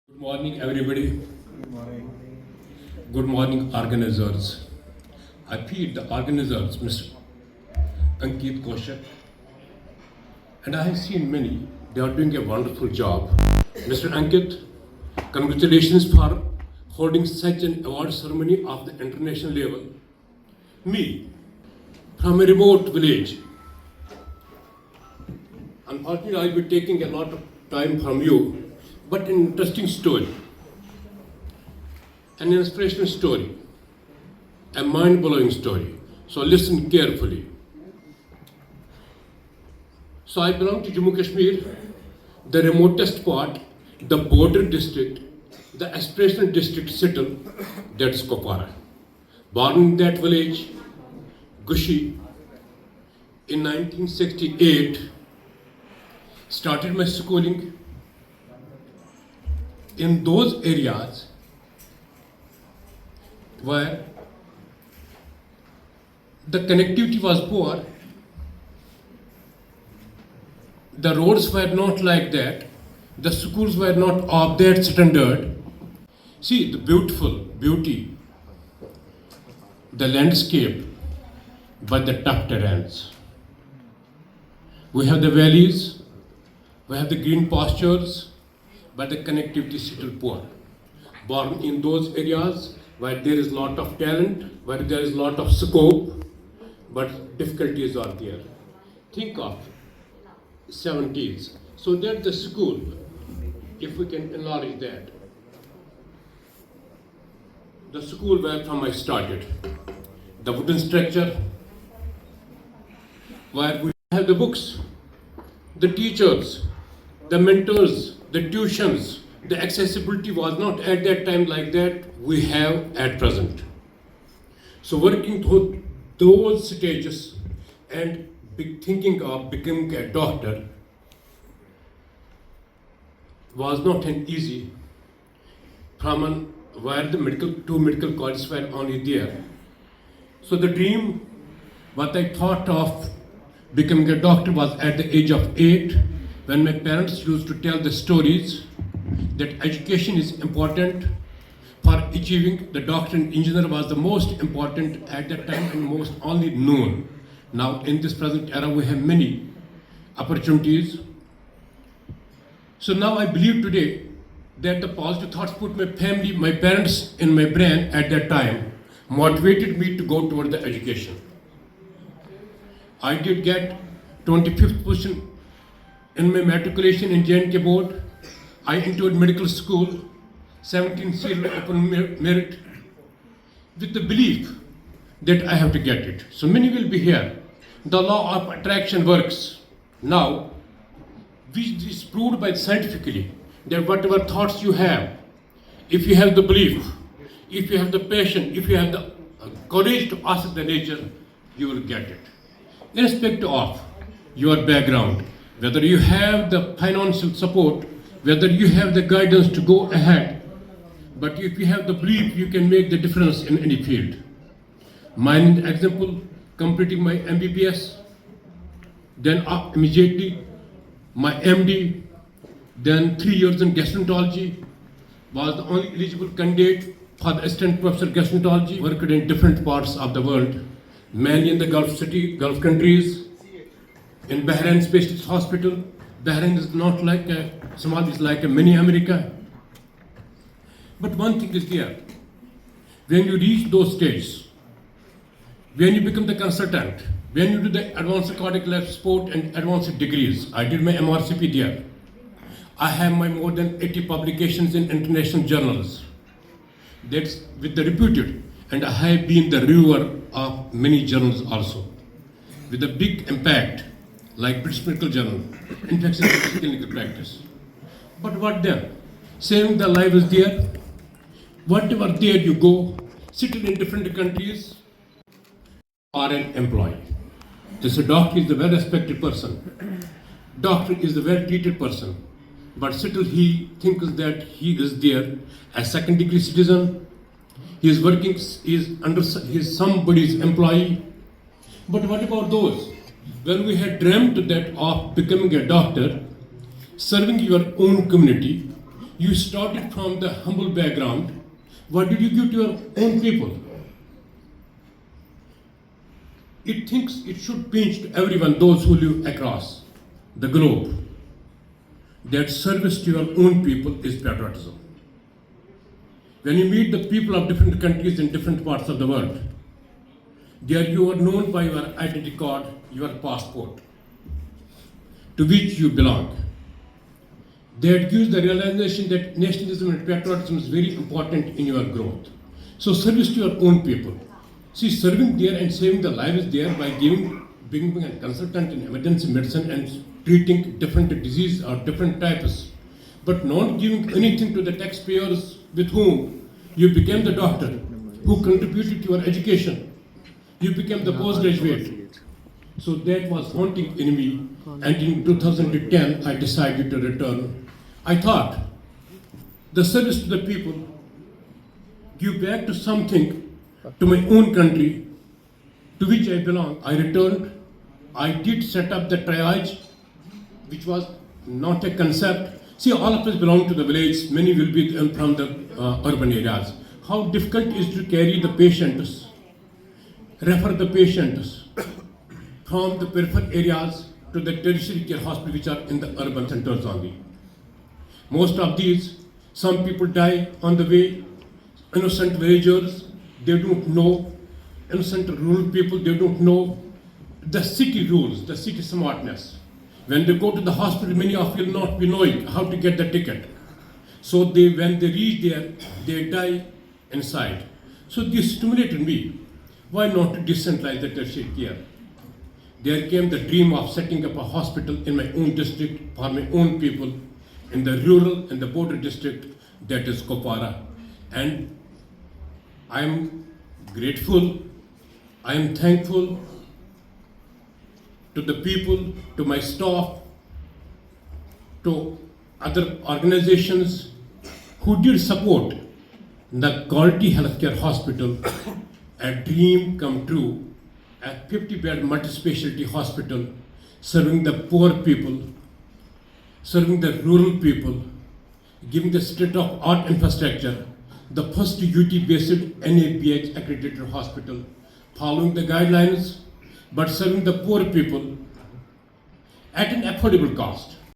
Good morning, everybody. Good morning. Good morning, organizers. I feed the organizers, Mr. Ankit Koshak, and I have seen many. They are doing a wonderful job. Mr. Ankit, congratulations for holding such an award ceremony of the international level. Me, from a remote village, unfortunately, I'll be taking a lot of time from you, but an interesting story, an inspirational story, a mind blowing story. So listen carefully. So I belong to Jammu Kashmir, the remotest part, the border district, the aspirational district settle, that's Kopara. Born in that village, Gushi, in 1968, started my schooling in those areas where the connectivity was poor, the roads were not like that, the schools were not of that standard. See the beauty, the landscape, but the tough terrains. We have the valleys, we have the green pastures, but the connectivity is still poor. Born in those areas where there is lot of talent, where there is lot of scope, but difficulties are there. Think of 70s. So that's the school, if we can enlarge that. The school where from I started. The wooden structure, where we have the books, the teachers, the mentors, the tuitions, the accessibility was not at that time like that we have at present. So working through those stages and thinking of becoming a doctor was not an easy from where the two medical colleges were only there. So the dream, what I thought of becoming a doctor was at the age of 8, when my parents used to tell the stories that education is important for achieving the doctor and engineer was the most important at that time and most only known. Now in this present era we have many opportunities. So now I believe today that the positive thoughts put my family, my parents in my brain at that time motivated me to go toward the education. I did get 25th position in my matriculation in J&K board. I entered medical school, 17 seal open merit, with the belief that I have to get it. So many will be here. The law of attraction works. Now, which is proved by scientifically that whatever thoughts you have, if you have the belief, if you have the passion, if you have the courage to ask the nature, you will get it. Irrespective of your background, whether you have the financial support, whether you have the guidance to go ahead, but if you have the belief, you can make the difference in any field. Mine example, completing my MBBS, then immediately my MD, then 3 years in gastroenterology, was the only eligible candidate for the assistant professor gastroenterology, worked in different parts of the world, mainly in the Gulf countries, in Bahrain Specialist Hospital. Bahrain is not like a Somalia, is like a mini America. But one thing is clear, when you reach those stages, when you become the consultant, when you do the advanced cardiac life support and advanced degrees, I did my MRCP there. I have my more than 80 publications in international journals. That's with the reputed, and I have been the reviewer of many journals also, with a big impact, like British Medical Journal, Infectious Disease Clinical Practice. But what then? Saving the life is there. Whatever there you go, sitting in different countries, are an employee. This doctor is the well-respected person. Doctor is the well-treated person. But still he thinks that he is there as second-degree citizen. He is working, he is somebody's employee. But what about those? When we had dreamt that of becoming a doctor, serving your own community, You started from the humble background. What did you give to your own people? It thinks it should pinch to everyone, those who live across the globe, that service to your own people is patriotism. When you meet the people of different countries in different parts of the world, there you are known by your identity card, your passport, to which you belong. That gives the realization that nationalism and patriotism is very important in your growth. So service to your own people. See, serving there and saving the lives there by being a consultant in emergency medicine and treating different diseases or different types, but not giving anything to the taxpayers with whom you became the doctor, who contributed to your education. You became the postgraduate. So that was haunting in me, and in 2010 I decided to return. I thought the service to the people, give back to something, to my own country, to which I belong. I returned. I did set up the triage, which was not a concept. See, all of us belong to the village. Many will be from the urban areas. How difficult it is to carry the patients, refer the patients from the peripheral areas to the tertiary care hospital, which are in the urban centers only. Most of these, some people die on the way. Innocent villagers, they don't know. Innocent rural people, they don't know the city rules, the city smartness. When they go to the hospital, many of you will not be knowing how to get the ticket. So when they reach there, they die inside. So this stimulated me. Why not to decentralize the tertiary care? There came the dream of setting up a hospital in my own district for my own people in the rural and the border district, that is Kopara. And I am grateful, I am thankful to the people, to my staff, to other organizations who did support the quality healthcare hospital, a dream come true, a 50-bed multi-specialty hospital serving the poor people, serving the rural people, giving the state-of-art infrastructure, the first UT-based NABH accredited hospital, following the guidelines, but serving the poor people at an affordable cost.